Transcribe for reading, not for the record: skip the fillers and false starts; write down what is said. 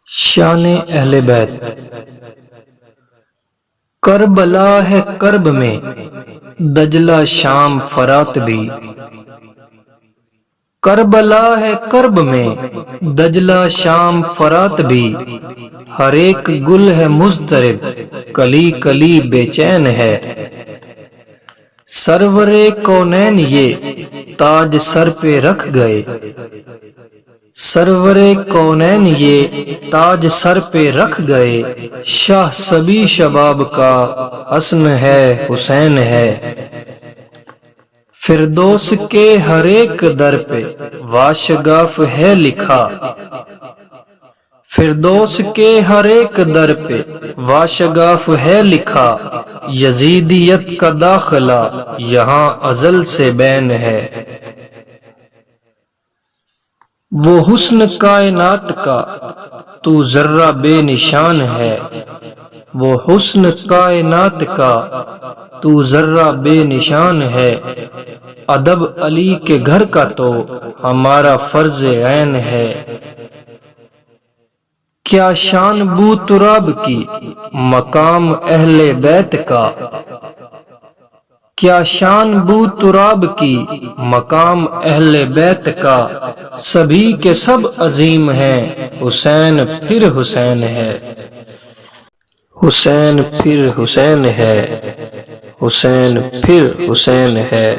شان اہل بیت۔ کربلا ہے کرب میں دجلہ شام فرات بھی، کربلا ہے کرب میں دجلہ شام فرات بھی، ہر ایک گل ہے مضطرب کلی کلی بے چین ہے، سرور کونین یہ تاج سر پہ رکھ گئے، سرور کونین یہ تاج سر پہ رکھ گئے، شاہ سبھی شباب کا حسن ہے حسین ہے، فردوس کے ہر ایک در پہ واشگاف ہے لکھا، فردوس کے ہر ایک در پہ واشگاف ہے لکھا، یزیدیت کا داخلہ یہاں ازل سے بین ہے، وہ حسن کائنات کا تو ذرہ بے نشان ہے، وہ حسن کائنات کا تو ذرہ بے نشان ہے، ادب علی کے گھر کا تو ہمارا فرض عین ہے، کیا شان بو تراب کی مقام اہل بیت کا، کیا شان بو تراب کی مقام اہل بیت کا، سبھی کے سب عظیم ہیں حسین پھر حسین ہے، حسین پھر حسین ہے، حسین پھر حسین ہے۔